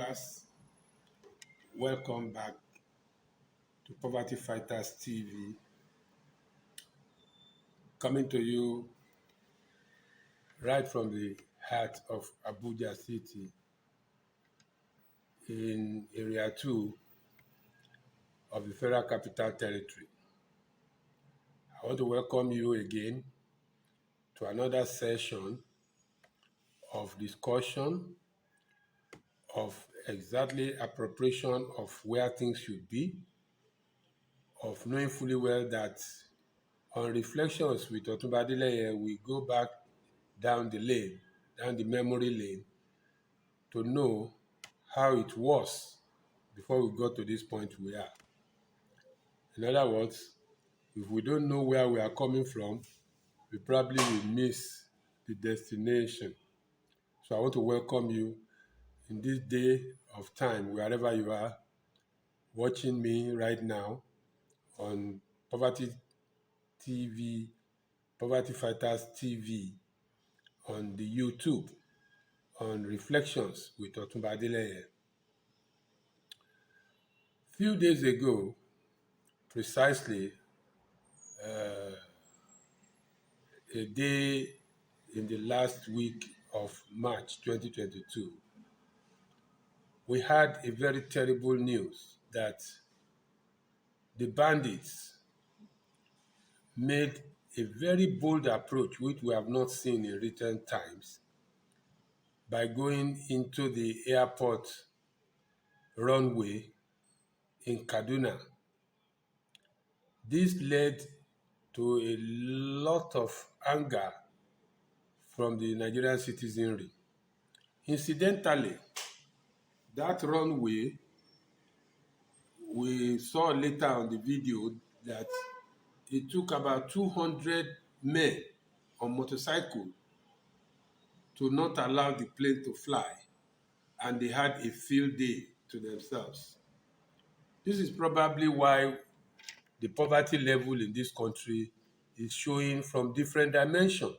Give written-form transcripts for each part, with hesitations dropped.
viewers, welcome back to Poverty Fighters TV, coming to you right from the heart of Abuja City in Area 2 of the Federal Capital Territory. I want to welcome you again to another session of discussion of exactly appropriation of where things should be, of knowing fully well that on reflections with Otunba Adeleye, we go back down the memory lane, to know how it was before we got to this point we are. In other words, if we don't know where we are coming from, we probably will miss the destination. So I want to welcome you in this day of time, wherever you are watching me right now on Poverty TV, Poverty Fighters TV, on the YouTube, on Reflections with Otunba Adeleye. Few days ago, precisely a day in the last week of March 2022, we had a very terrible news that the bandits made a very bold approach, which we have not seen in recent times, by going into the airport runway in Kaduna. This led to a lot of anger from the Nigerian citizenry. Incidentally, that runway, we saw later on the video that it took about 200 men on motorcycle to not allow the plane to fly, and they had a field day to themselves. This is probably why the poverty level in this country is showing from different dimensions.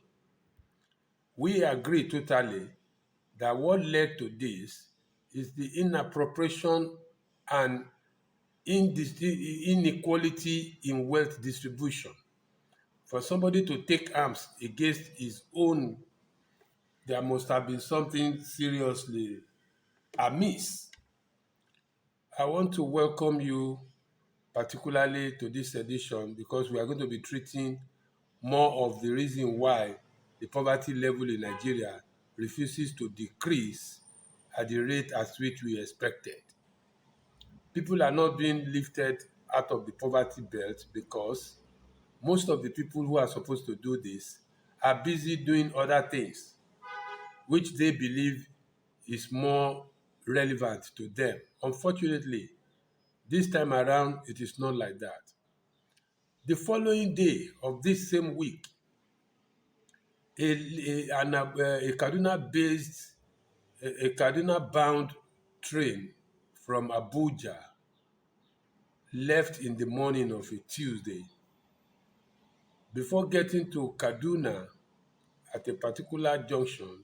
We agree totally that what led to this is the inappropriation and inequality in wealth distribution. For somebody to take arms against his own, there must have been something seriously amiss. I want to welcome you particularly to this edition, because we are going to be treating more of the reason why the poverty level in Nigeria refuses to decrease at the rate at which we expected. People are not being lifted out of the poverty belt because most of the people who are supposed to do this are busy doing other things, which they believe is more relevant to them. Unfortunately, this time around, it is not like that. The following day of this same week, a Kaduna-bound train from Abuja left in the morning of a Tuesday. Before getting to Kaduna at a particular junction,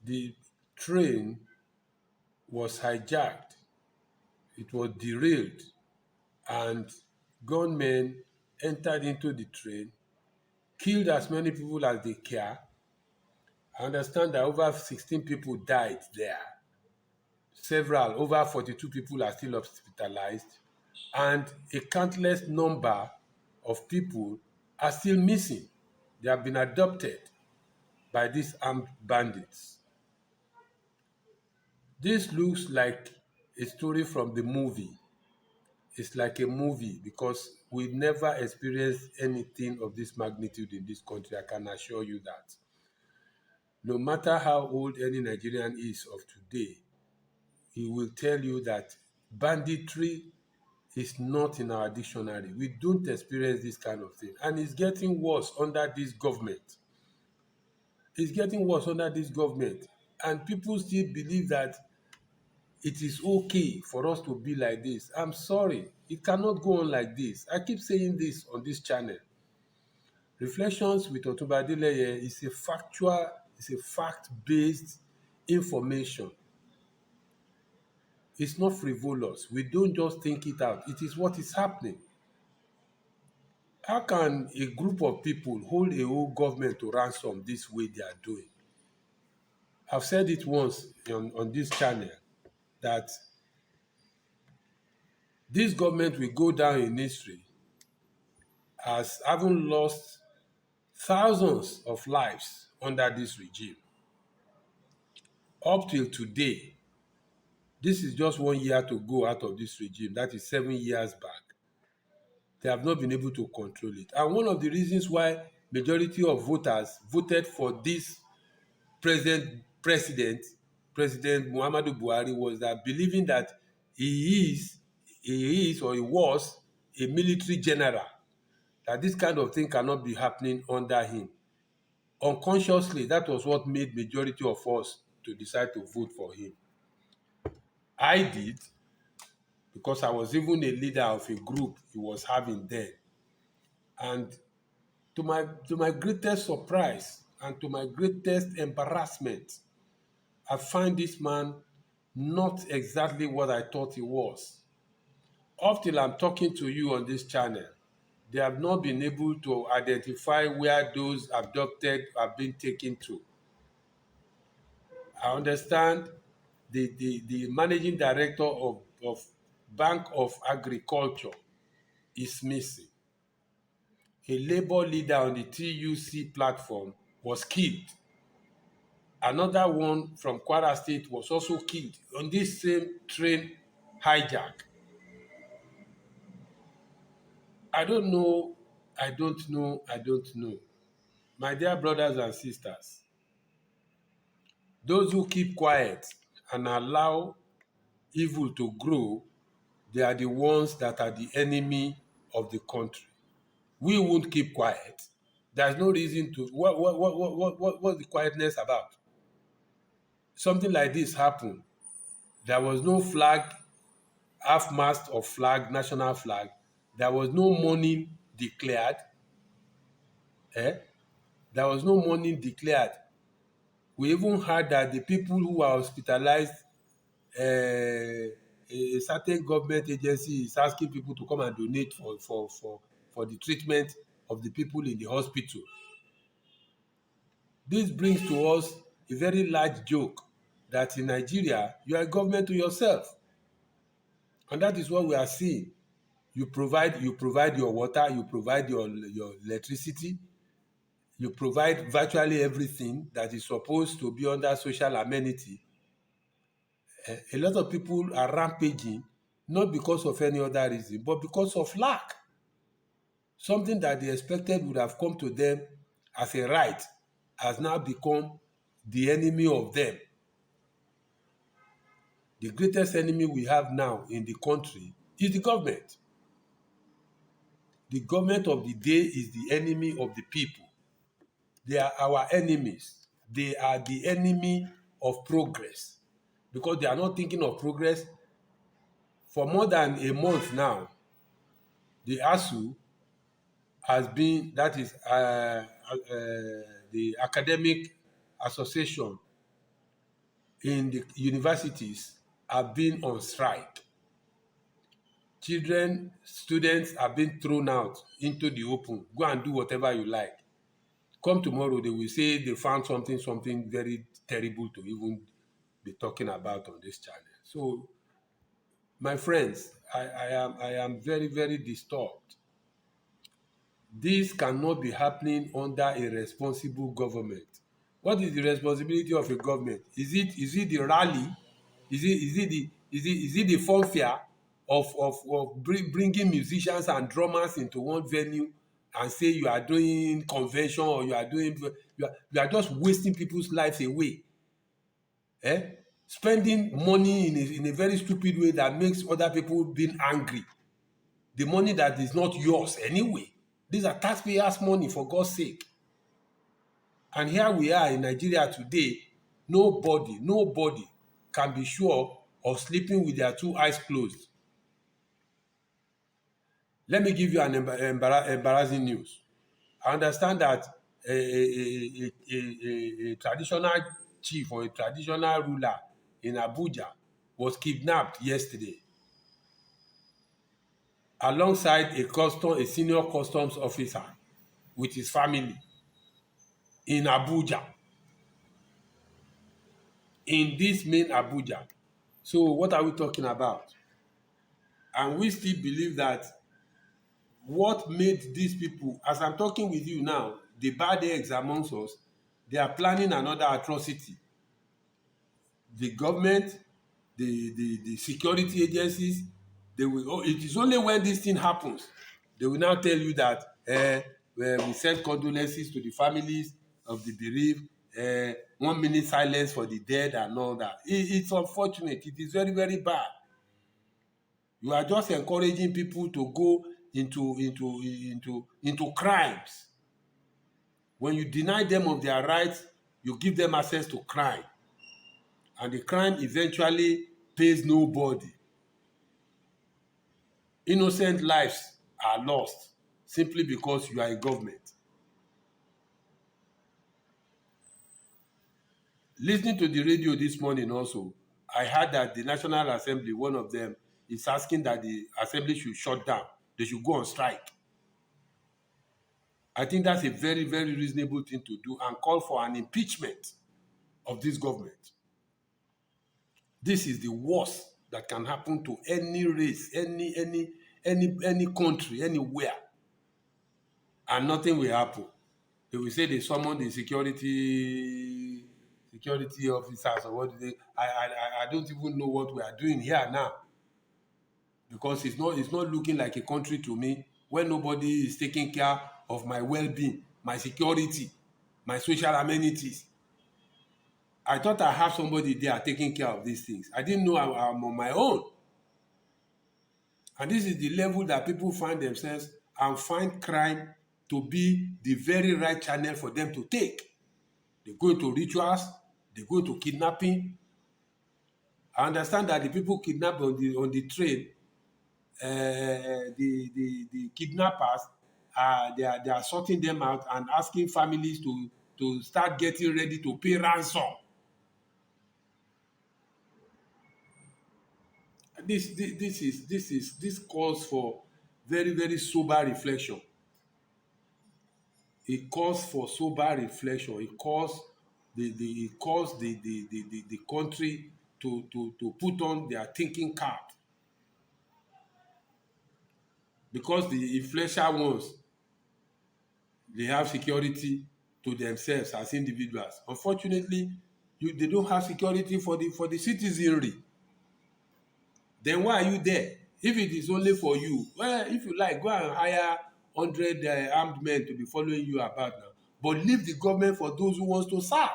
the train was hijacked, it was derailed, and gunmen entered into the train, killed as many people as they care. I understand that over 16 people died there. Over 42 people are still hospitalized, and a countless number of people are still missing. They have been adopted by these armed bandits. This looks like a story from the movie. It's like a movie because we never experienced anything of this magnitude in this country, I can assure you that. No matter how old any Nigerian is of today, he will tell you that banditry is not in our dictionary. We don't experience this kind of thing. And it's getting worse under this government. It's getting worse under this government. And people still believe that it is okay for us to be like this. I'm sorry. It cannot go on like this. I keep saying this on this channel. Reflections with Otunba Adeleye is a fact-based information. It's not frivolous. We don't just think it out. It is what is happening. How can a group of people hold a whole government to ransom this way they are doing? I've said it once on this channel that this government will go down in history as having lost thousands of lives under this regime. Up till today, this is just 1 year to go out of this regime. That is 7 years back. They have not been able to control it. And one of the reasons why majority of voters voted for this president, President Muhammadu Buhari, was that believing that he is or he was a military general, that this kind of thing cannot be happening under him. Unconsciously, that was what made majority of us to decide to vote for him. I did, because I was even a leader of a group he was having then. And to my greatest surprise and to my greatest embarrassment, I find this man not exactly what I thought he was. Up till I'm talking to you on this channel, they have not been able to identify where those abducted have been taken to. I understand the managing director of Bank of Agriculture is missing. A labor leader on the TUC platform was killed. Another one from Kwara State was also killed on this same train hijack. I don't know. My dear brothers and sisters, those who keep quiet and allow evil to grow, they are the ones that are the enemy of the country. We won't keep quiet. There's no reason to. What's the quietness about? Something like this happened. There was no flag, half-mast of flag, national flag. There was no mourning declared. There was no mourning declared. We even heard that the people who were hospitalized, a certain government agency is asking people to come and donate for the treatment of the people in the hospital. This brings to us a very large joke that in Nigeria, you are a government to yourself. And that is what we are seeing. You provide your water, you provide your electricity, you provide virtually everything that is supposed to be under social amenity. A lot of people are rampaging, not because of any other reason, but because of lack. Something that they expected would have come to them as a right has now become the enemy of them. The greatest enemy we have now in the country is the government. The government of the day is the enemy of the people. They are our enemies. They are the enemy of progress because they are not thinking of progress. For more than a month now, the ASU has been, that is the academic association in the universities, have been on strike. Students have been thrown out into the open. Go and do whatever you like. Come tomorrow, they will say they found something very terrible to even be talking about on this channel. So, my friends, I am very, very disturbed. This cannot be happening under a responsible government. What is the responsibility of a government? Is it the rally? Is it the funfair of bringing musicians and drummers into one venue and say you are doing convention, or you are just wasting people's lives away? Spending money in a very stupid way that makes other people being angry. The money that is not yours anyway. These are taxpayers' money, for God's sake. And here we are in Nigeria today. Nobody can be sure of sleeping with their two eyes closed. Let me give you an embarrassing news. I understand that a traditional chief or a traditional ruler in Abuja was kidnapped yesterday alongside a senior customs officer with his family in Abuja, in this main Abuja. So what are we talking about? And we still believe that what made these people, as I'm talking with you now, the bad eggs amongst us, they are planning another atrocity. The government, the security agencies, they will. Oh, it is only when this thing happens they will now tell you that we send condolences to the families of the bereaved, 1 minute silence for the dead and all that. It's unfortunate. It is very, very bad. You are just encouraging people to go into crimes. When you deny them of their rights, you give them access to crime, and the crime eventually pays nobody. Innocent lives are lost simply because you are a government. Listening to the radio this morning also, I heard that the National Assembly, one of them, is asking that the assembly should shut down. They should go on strike. I think that's a very, very reasonable thing to do, and call for an impeachment of this government. This is the worst that can happen to any race, any country, anywhere, and nothing will happen. They will say they summoned the security officers, or what do they? I don't even know what we are doing here now, because it's not looking like a country to me when nobody is taking care of my well-being, my security, my social amenities. I thought I have somebody there taking care of these things. I didn't know I'm on my own. And this is the level that people find themselves, and find crime to be the very right channel for them to take. They go into rituals, they go into kidnapping. I understand that the people kidnapped on the train, the kidnappers, they are sorting them out and asking families to start getting ready to pay ransom. This calls for very, very sober reflection. It calls for sober reflection. It calls the country to put on their thinking cap, because the influential ones, they have security to themselves as individuals. Unfortunately, they don't have security for the citizenry. Then why are you there? If it is only for you, well, if you like, go and hire 100 armed men to be following you about now. But leave the government for those who wants to serve.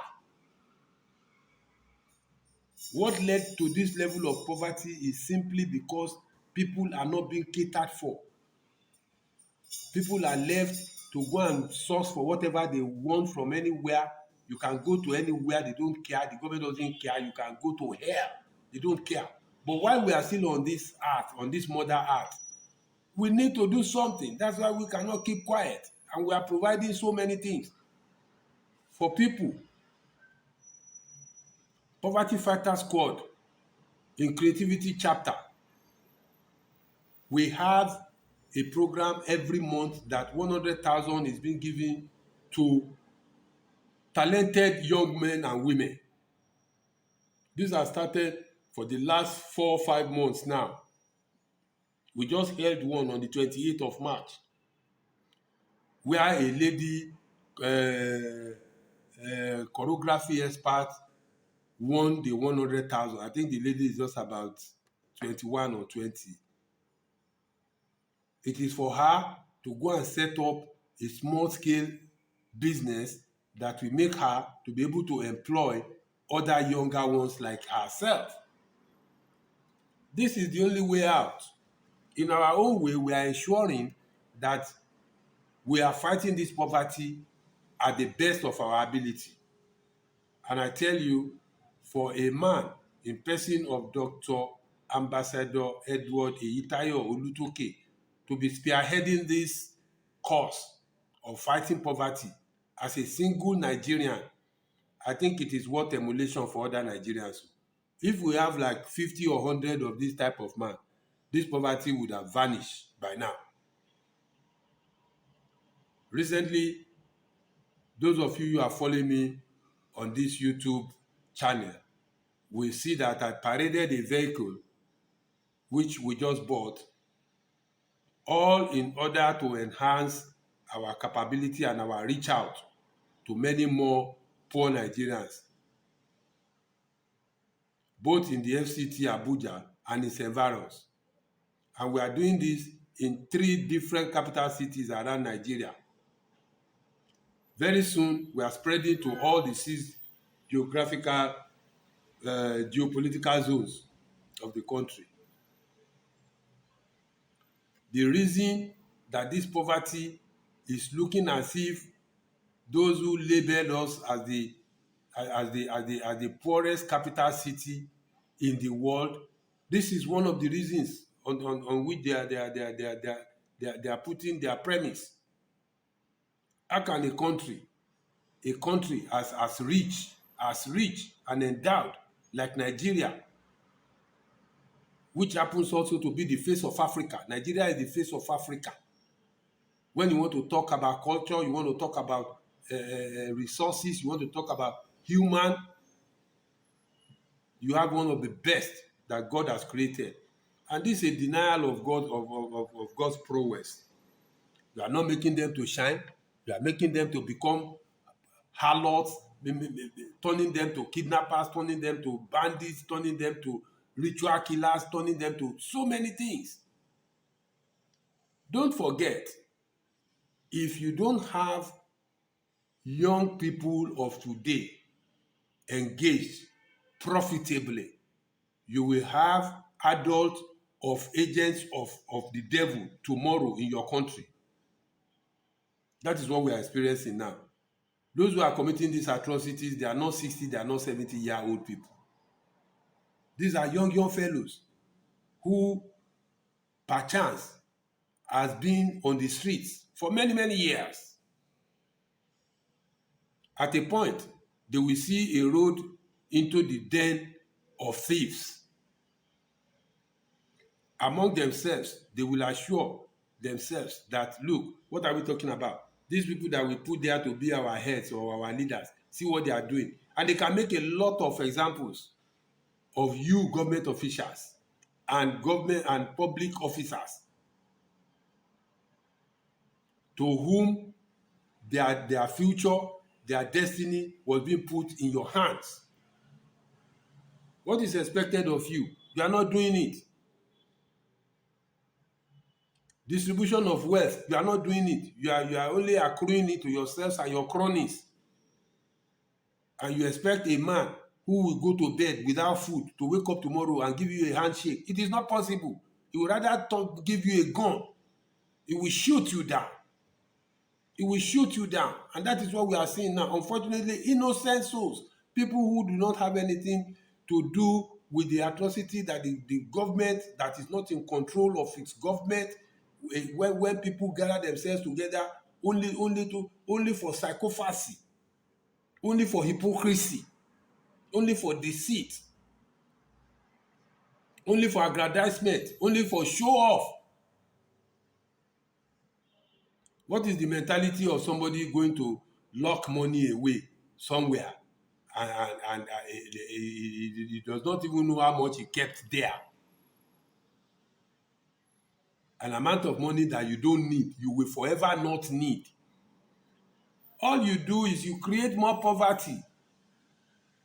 What led to this level of poverty is simply because people are not being catered for. People are left to go and source for whatever they want from anywhere. You can go to anywhere, they don't care. The government doesn't care. You can go to hell, they don't care. But while we are still on this earth, on this mother earth, we need to do something. That's why we cannot keep quiet. And we are providing so many things for people. Poverty Fighter Squad in Creativity Chapter, we have a program every month that 100,000 is being given to talented young men and women. This has started for the last 4 or 5 months now. We just held one on the 28th of March, where a lady choreography expert won the 100,000. I think the lady is just about 21 or 20. It is for her to go and set up a small scale business that will make her to be able to employ other younger ones like herself. This is the only way out. In our own way, we are ensuring that we are fighting this poverty at the best of our ability. And I tell you, for a man in person of Dr. Ambassador Edward Eyitayo Olutoke to be spearheading this cause of fighting poverty as a single Nigerian, I think it is worth emulation for other Nigerians. If we have like 50 or 100 of this type of man, this poverty would have vanished by now. Recently, those of you who are following me on this YouTube channel will see that I paraded a vehicle which we just bought, all in order to enhance our capability and our reach out to many more poor Nigerians, both in the FCT Abuja and its environs. And we are doing this in 3 different capital cities around Nigeria. Very soon, we are spreading to all the 6 geographical, geopolitical zones of the country. The reason that this poverty is looking as if those who label us as the poorest capital city in the world, this is one of the reasons on which they are putting their premise. How can a country as rich and endowed like Nigeria, which happens also to be the face of Africa. Nigeria is the face of Africa. When you want to talk about culture, you want to talk about resources, you want to talk about human, you have one of the best that God has created. And this is a denial of God, of God's prowess. You are not making them to shine. You are making them to become harlots, turning them to kidnappers, turning them to bandits, turning them to ritual killers, turning them to so many things. Don't forget, if you don't have young people of today engaged profitably, you will have adults of agents of the devil tomorrow in your country. That is what we are experiencing now. Those who are committing these atrocities, they are not 60, they are not 70-year-old people. These are young fellows who, perchance, has been on the streets for many years. At a point, they will see a road into the den of thieves. Among themselves, they will assure themselves that, look, what are we talking about? These people that we put there to be our heads or our leaders, see what they are doing. And they can make a lot of examples of you government officials and government and public officers to whom their future, their destiny was being put in your hands. What is expected of you? You are not doing it. Distribution of wealth, you are not doing it. You are only accruing it to yourselves and your cronies. And you expect a man who will go to bed without food to wake up tomorrow and give you a handshake. It is not possible. He would rather give you a gun. He will shoot you down. It will shoot you down. And that is what we are seeing now. Unfortunately, innocent souls, people who do not have anything to do with the atrocity that the government that is not in control of its government, when people gather themselves together only for psychopathy, only for hypocrisy, only for deceit, only for aggrandizement, only for show off. What is the mentality of somebody going to lock money away somewhere and he does not even know how much he kept there? An amount of money that you don't need, you will forever not need. All you do is you create more poverty.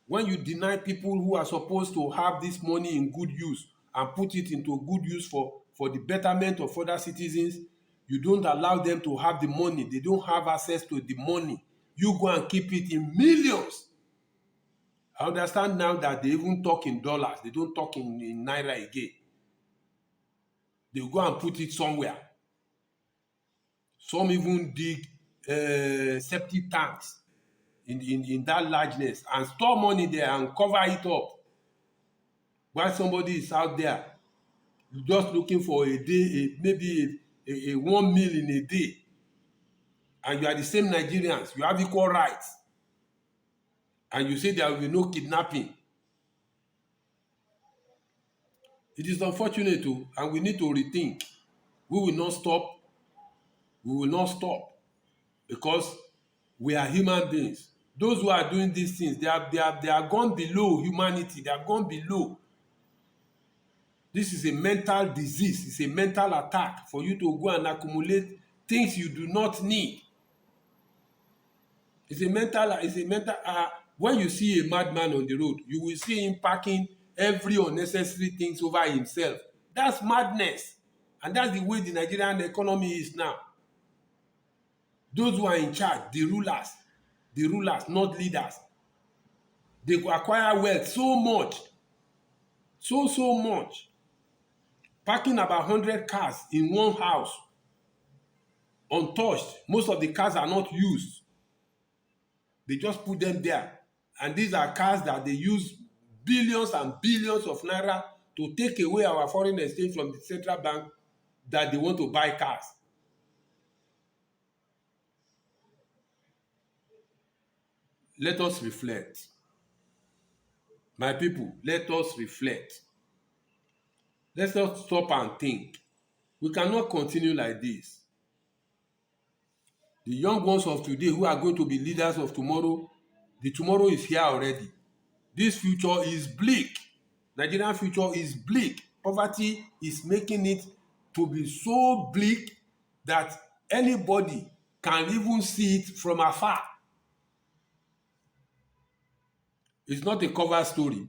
When you deny people who are supposed to have this money in good use and put it into good use for the betterment of other citizens, you don't allow them to have the money. They don't have access to the money. You go and keep it in millions. I understand now that they even talk in dollars. They don't talk in naira again. They go and put it somewhere. Some even dig septic tanks in that largeness and store money there and cover it up. While somebody is out there just looking for a day, maybe a 1 meal in a day, and you are the same Nigerians, you have equal rights, and you say there will be no kidnapping. It is unfortunate too, and we need to rethink. We will not stop. We will not stop because we are human beings. Those who are doing these things, they are gone below humanity. They have gone below. This is a mental disease. It's a mental attack for you to go and accumulate things you do not need. It's a mental. When you see a madman on the road, you will see him packing every unnecessary things over himself. That's madness. And that's the way the Nigerian economy is now. Those who are in charge, the rulers, not leaders, they acquire wealth so much, so much, parking about 100 cars in one house, untouched. Most of the cars are not used. They just put them there. And these are cars that they use billions and billions of naira to take away our foreign exchange from the central bank that they want to buy cars. Let us reflect. My people, let us reflect. Let us stop and think. We cannot continue like this. The young ones of today who are going to be leaders of tomorrow, the tomorrow is here already. This future is bleak. Nigerian future is bleak. Poverty is making it to be so bleak that anybody can even see it from afar. It's not a cover story.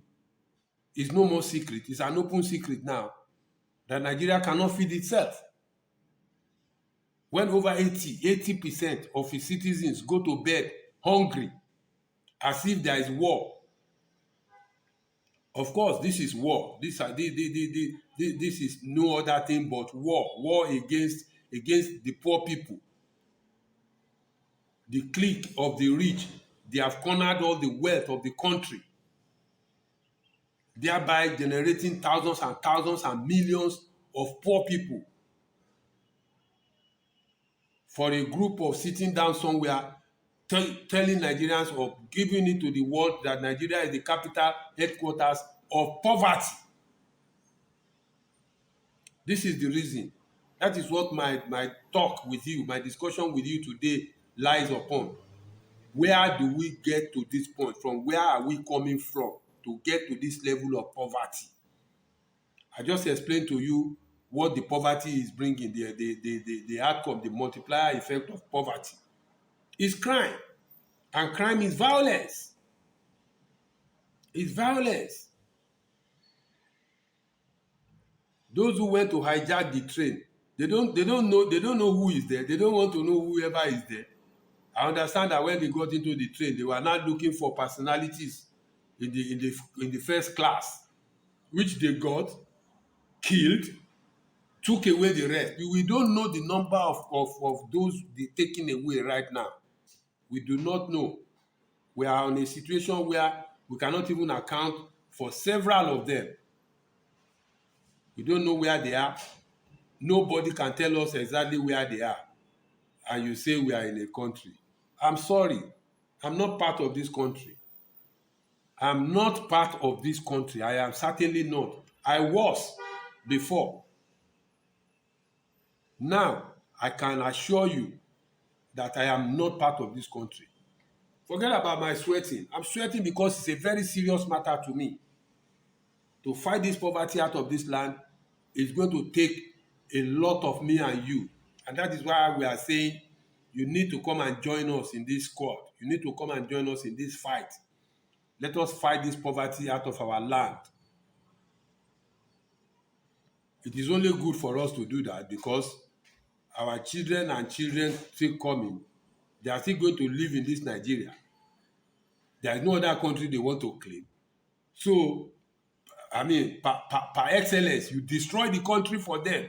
It's no more secret. It's an open secret now that Nigeria cannot feed itself. When over 80% of its citizens go to bed hungry as if there is war. Of course, this is war. This is no other thing but war. War against the poor people. The clique of the rich, they have cornered all the wealth of the country, thereby generating thousands and thousands and millions of poor people for a group of sitting down somewhere telling Nigerians or giving it to the world that Nigeria is the capital headquarters of poverty. This is the reason. That is what my talk with you, my discussion with you today lies upon. Where do we get to this point? From where are we coming from to get to this level of poverty? I just explained to you what the poverty is bringing, the outcome, the multiplier effect of poverty is crime. And crime is violence. It's violence. Those who went to hijack the train, they don't know who is there. They don't want to know whoever is there. I understand that when they got into the train, they were not looking for personalities in the first class, which they got, killed, took away the rest. We don't know the number of those they taken away right now. We do not know. We are in a situation where we cannot even account for several of them. We don't know where they are. Nobody can tell us exactly where they are. And you say we are in a country. I'm sorry. I'm not part of this country. I'm not part of this country. I am certainly not. I was before. Now, I can assure you that I am not part of this country. Forget about my sweating. I'm sweating because it's a very serious matter to me. To fight this poverty out of this land is going to take a lot of me and you. And that is why we are saying you need to come and join us in this squad. You need to come and join us in this fight. Let us fight this poverty out of our land. It is only good for us to do that because our children and children still coming. They are still going to live in this Nigeria. There is no other country they want to claim. So, I mean, par excellence, you destroy the country for them.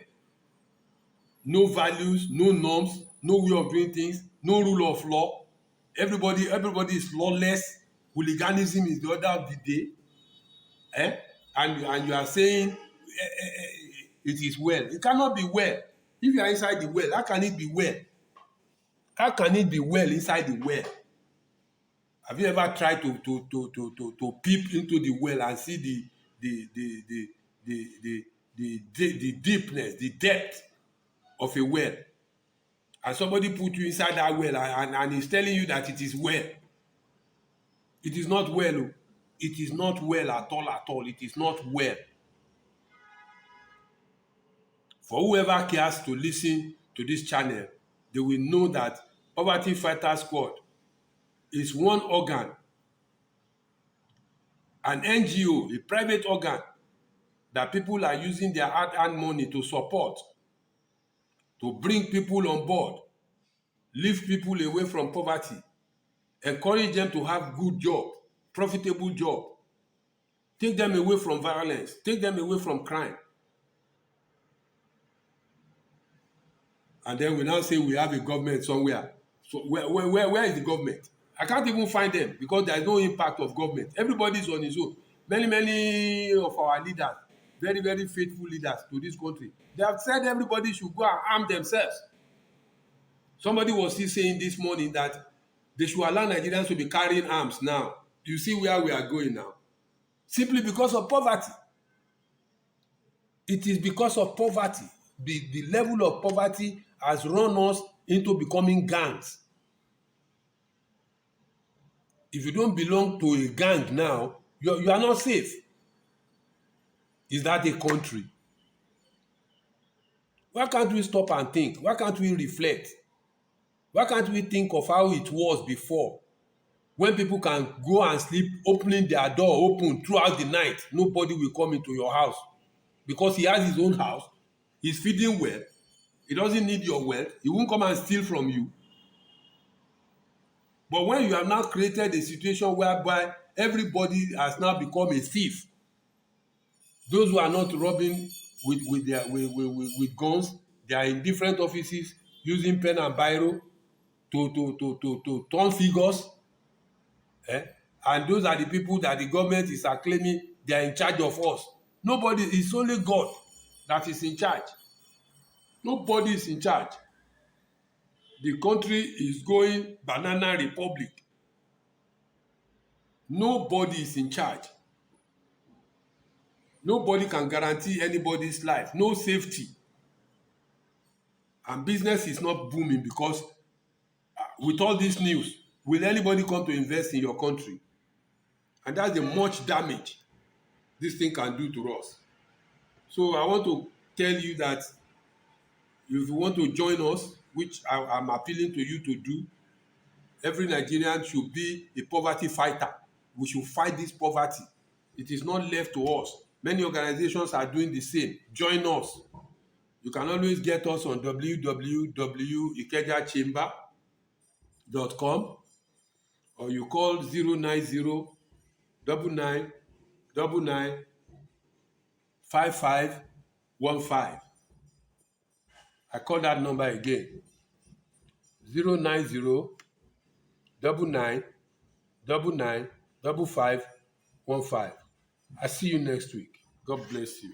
No values, no norms, no way of doing things, no rule of law. Everybody is lawless. Hooliganism is the order of the day. And you are saying it is well. It cannot be well. If you are inside the well, how can it be well? How can it be well inside the well? Have you ever tried to peep into the well and see the deepness, the depth of a well, and somebody put you inside that well and is telling you that it is well. It is not well. Oh. It is not well at all. It is not well. For whoever cares to listen to this channel, they will know that Poverty Fighter Squad is one organ, an NGO, a private organ that people are using their hard-earned money to support, to bring people on board, lift people away from poverty, encourage them to have good job, profitable job, take them away from violence, take them away from crime. And then we now say we have a government somewhere. So where is the government? I can't even find them because there is no impact of government. Everybody is on his own. Many of our leaders, very, very faithful leaders to this country, they have said everybody should go and arm themselves. Somebody was still saying this morning that they should allow Nigerians to be carrying arms now. You see where we are going now. Simply because of poverty. It is because of poverty. The level of poverty has run us into becoming gangs. If you don't belong to a gang now, you are not safe. Is that a country? Why can't we stop and think? Why can't we reflect? Why can't we think of how it was before? When people can go and sleep, opening their door open throughout the night, nobody will come into your house because he has his own house. He's feeding well. He doesn't need your wealth. He won't come and steal from you. But when you have now created a situation whereby everybody has now become a thief, those who are not robbing with guns, they are in different offices using pen and biro to turn figures. And those are the people that the government is acclaiming they are in charge of us. Nobody, it's only God that is in charge. Nobody is in charge. The country is going banana republic. Nobody is in charge. Nobody can guarantee anybody's life. No safety. And business is not booming because with all this news, will anybody come to invest in your country? And that's the much damage this thing can do to us. So I want to tell you that if you want to join us, which I'm appealing to you to do, every Nigerian should be a poverty fighter. We should fight this poverty. It is not left to us. Many organizations are doing the same. Join us. You can always get us on www.ikejachamber.com or you call 090 99 99 5515. I call that number again. 090 99 99 5515. I see you next week. God bless you.